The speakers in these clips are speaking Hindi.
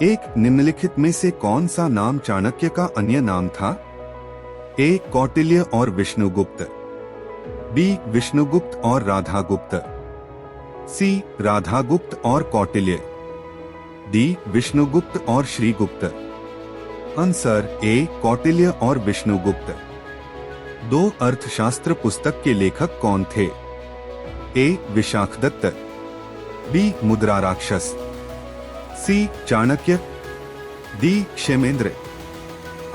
एक निम्नलिखित में से कौन सा नाम चाणक्य का अन्य नाम था? ए. कौटिल्य और विष्णुगुप्त, बी. विष्णुगुप्त और राधागुप्त, सी. राधागुप्त और कौटिल्य, डी. विष्णुगुप्त और श्रीगुप्त। Answer A. कौटिल्य और विष्णुगुप्त। दो अर्थशास्त्र पुस्तक के लेखक कौन थे? A. Vishakhadatta, B. Mudra Rakshasa, C. Chanakya, D. Kshemendra.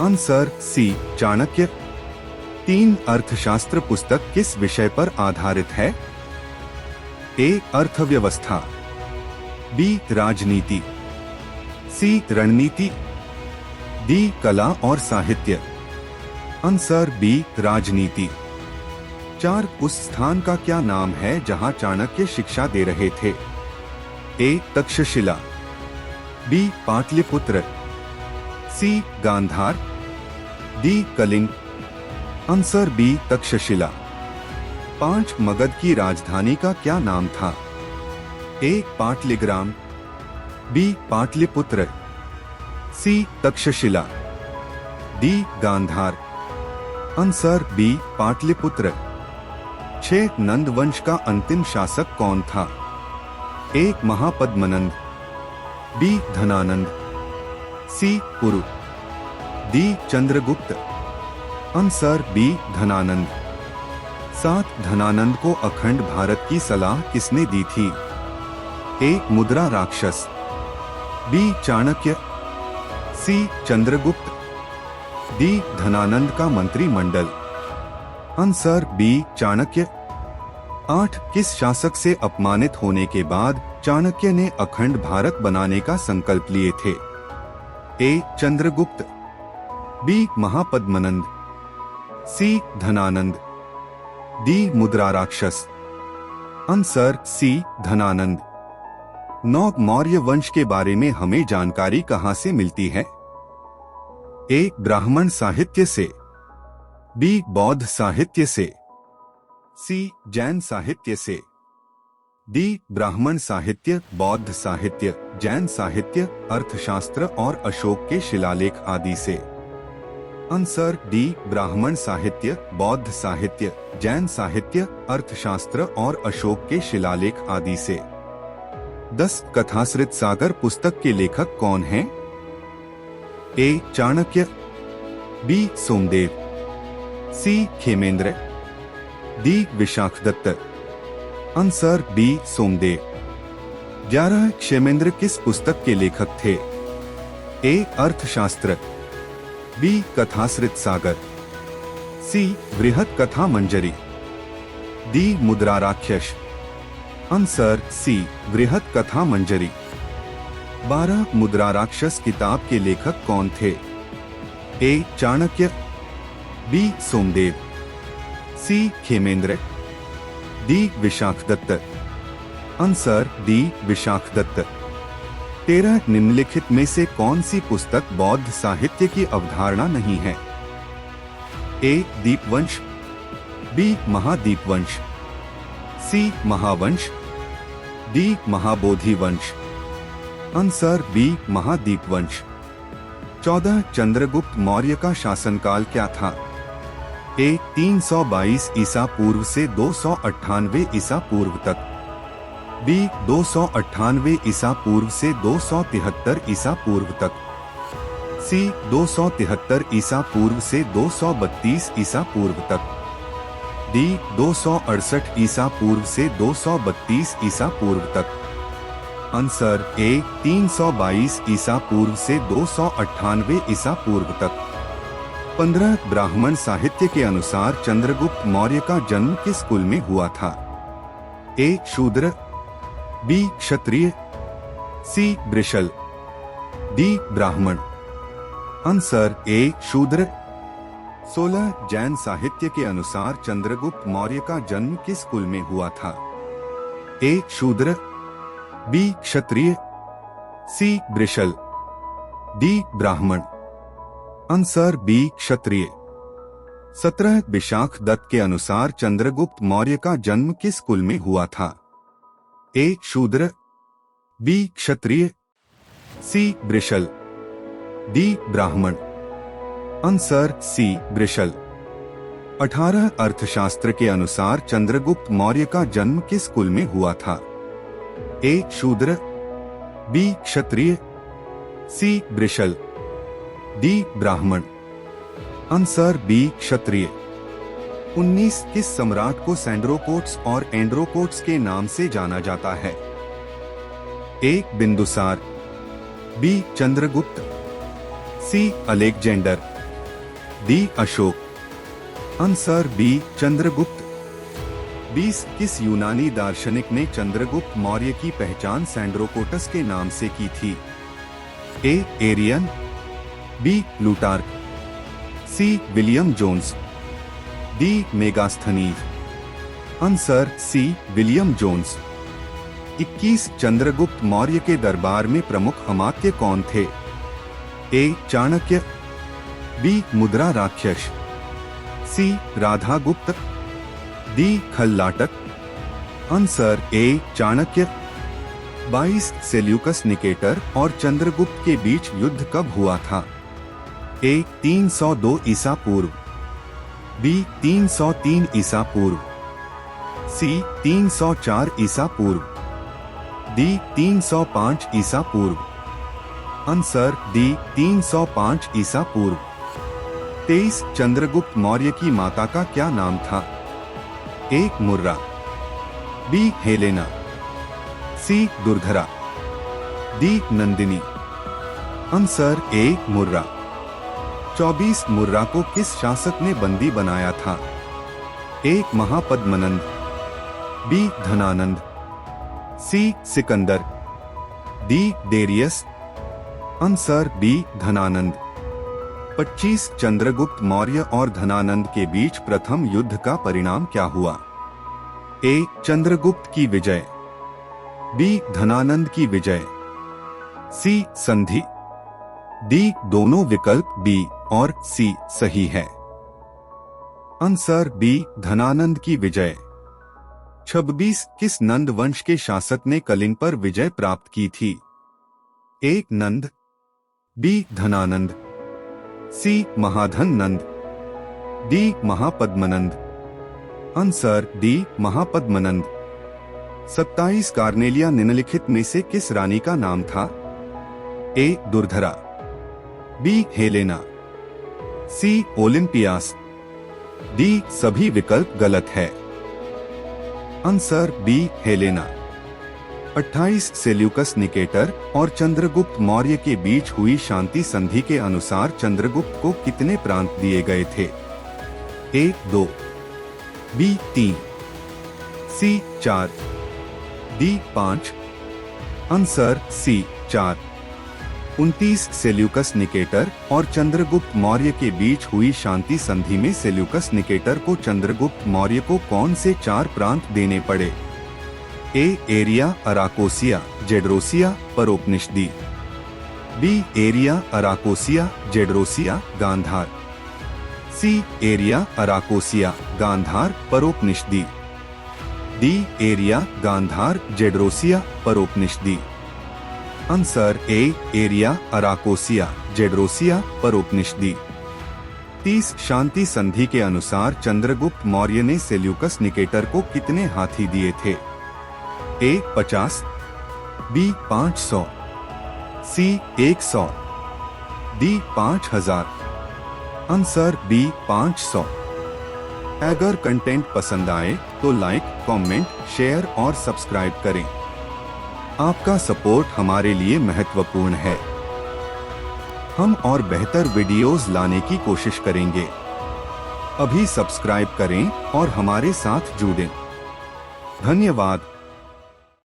Answer C. Chanakya. तीन अर्थशास्त्र पुस्तक किस विषय पर आधारित है? ए. अर्थव्यवस्था, बी. राजनीति, सी. रणनीति, डी. कला और साहित्य। Answer B. राजनीति। 4. उस स्थान का क्या नाम है जहां चाणक्य शिक्षा दे रहे थे? A. Takshashila, B. Pataliputra, C. Gandhara, D. Kalinga. Answer B. Takshashila. 5. Magadha की राजधानी का क्या नाम था? A. Pataligram, B. Pataliputra, C. Takshashila, D. Gandhara. Answer B. Pataliputra. 6. Nanda वंश का अंतिम शासक कौन था? A. Mahapadmananda, B. Dhanananda, C. Puru, D. Chandragupta. Answer B. Dhanananda. 7. Dhanananda को अखंड भारत की सलाह किसने दी थी? A. Mudra Rakshasa, B. Chanakya, C. Chandragupta, D. Dhanananda का मंत्रिमंडल। Answer B. चाणक्य। 8. किस शासक से अपमानित होने के बाद चाणक्य ने अखंड भारत बनाने का संकल्प लिए थे? ए. चंद्रगुप्त, बी. महापद्मनंद, सी. Dhanananda, D. Mudrarakshasa. Answer सी. धनानंद। 9. मौर्य वंश के बारे में हमें जानकारी कहां से मिलती है? ए. ब्राह्मण साहित्य से, बी. बौद्ध साहित्य से, सी. जैन साहित्य से, डी. ब्राह्मण साहित्य, बौद्ध साहित्य, जैन साहित्य, अर्थशास्त्र और अशोक के शिलालेख आदि से। Answer D. ब्राह्मण साहित्य, बौद्ध साहित्य, जैन साहित्य, अर्थशास्त्र और अशोक के शिलालेख आदि से। 10. कथासृत सागर पुस्तक के लेखक कौन हैं? A. Chanakya, B. Somadeva, C. Khemendra, D. Vishakhadatta. Answer B. Somadeva. 11. Kshemendra किस पुस्तक के लेखक थे? ए. अर्थशास्त्र, बी. कथासृत सागर, सी. बृहत कथा मंजरी, D. Mudrarakshasa. Answer C. Brihat Katha मंजरी। 12. मुद्रा राक्षस किताब के लेखक कौन थे? A. Chanakya, B. Somadeva, C. Khemendra, D. Vishakhadatta. Answer D. Vishakhadatta. 13. निम्नलिखित में से कौन सी पुस्तक बौद्ध साहित्य की अवधारणा नहीं है? A. Dipavamsa, B. Mahadipavamsa, C. Mahavamsa, D. Mahabodhi Vamsa. Answer B. Mahadipavamsa. 14. Chandragupta Maurya का शासनकाल क्या था? ए. 322 ईसा पूर्व से 298 ईसा पूर्व तक, बी. 298 ईसा पूर्व से 273 ईसा पूर्व तक, सी. 273 ईसा पूर्व से 232 ईसा पूर्व तक, डी. 268 ईसा पूर्व से 232 ईसा पूर्व तक। Answer A. 322 ईसा पूर्व से 298 ईसा पूर्व तक। 15. ब्राह्मण साहित्य के अनुसार चंद्रगुप्त मौर्य का जन्म किस कुल में हुआ था? ए. शूद्र, बी. क्षत्रिय, सी. वृषल, डी. ब्राह्मण। Answer A. शूद्र। 16. जैन साहित्य के अनुसार चंद्रगुप्त मौर्य का जन्म किस कुल में हुआ था? ए. शूद्र, बी. क्षत्रिय, सी. वृषल, डी. ब्राह्मण। Answer B. क्षत्रिय। 17. विशाख दत्त के अनुसार चंद्रगुप्त मौर्य का जन्म किस कुल में हुआ था? ए. शूद्र, बी. क्षत्रिय, सी वृषल, डी ब्राह्मण। आंसर सी वृषल। 18 अर्थशास्त्र के अनुसार चंद्रगुप्त मौर्य का जन्म किस कुल में हुआ था? ए शूद्र, बी क्षत्रिय, सी वृषल, डी ब्राह्मण। आंसर बी क्षत्रिय। 19 किस सम्राट को सैंड्रोकोट्स और एंड्रोकोट्स के नाम से जाना जाता है? A Bindusara, B Chandragupta, C Alexander, D Ashoka. Answer B Chandragupta. 20 किस यूनानी दार्शनिक ने चंद्रगुप्त मौर्य की पहचान सैंड्रोकोटस के नाम से की थी? A Arrian, B Plutarch, C William Jones, D Megasthenes. Answer C William Jones. 21 Chandragupta Maurya के दरबार में प्रमुख अमात्य कौन थे? A Chanakya, B Mudra Rakshasa, C Radhagupta, D Khallataka. Answer A Chanakya. 22 Seleucus Nicator और चंद्रगुप्त के बीच युद्ध कब हुआ था? ए 302 ईसा पूर्व, बी 303 ईसा पूर्व, सी 304 ईसा पूर्व, डी 305 ईसा पूर्व। आंसर डी 305 ईसा पूर्व। 23 चंद्रगुप्त मौर्य की माता का क्या नाम था? A Mura, B Helena, C Durdhara, D Nandini. Answer A Mura. 24 Mura को किस शासक ने बंदी बनाया था? A Mahapadmananda, B Dhanananda, C Sikandar, D Darius. Answer B Dhanananda. 25 Chandragupta Maurya और धनानंद के बीच प्रथम युद्ध का परिणाम क्या हुआ? ए चंद्रगुप्त की विजय, बी धनानंद की विजय, सी संधि, डी दोनों। विकल्प बी और सी सही है। आंसर बी धनानंद की विजय। 26 किस नंद वंश के शासक ने कलिंग पर विजय प्राप्त की थी? A Nanda, B Dhanananda, C Mahadhana Nanda, D Mahapadmananda. Answer D Mahapadmananda. 27 Cornelia निम्नलिखित में से किस रानी का नाम था? A Durdhara, B Helena, C Olympias, D सभी विकल्प गलत है। Answer B Helena. 28 Seleucus Nicator और चंद्रगुप्त मौर्य के बीच हुई शांति संधि के अनुसार चंद्रगुप्त को कितने प्रांत दिए गए थे? A 2, B 3, C 4, D 5। Answer C 4। 29 Seleucus Nicator और चंद्रगुप्त मौर्य के बीच हुई शांति संधि में सेल्यूकस निकेटर को चंद्रगुप्त मौर्य को कौन से 4 प्रांत देने पड़े? A Aria Arachosia Gedrosia Paropamisadae, B Aria Arachosia Gedrosia Gandhara, C Aria Arachosia Gandhara Paropamisadae, D Aria Gandhara Gedrosia Paropamisadae. Answer A Aria Arachosia Gedrosia Paropamisadae. 30 शांति संधि के अनुसार चंद्रगुप्त मौर्य ने सेल्यूकस निकेटर को कितने हाथी दिए थे? A 50, B 500, C 100, D 5000। Answer B 500। अगर कंटेंट पसंद आए तो लाइक, कमेंट, शेयर और सब्सक्राइब करें। आपका सपोर्ट हमारे लिए महत्वपूर्ण है। हम और बेहतर वीडियोस लाने की कोशिश करेंगे। अभी सब्सक्राइब करें और हमारे साथ जुड़ें। धन्यवाद।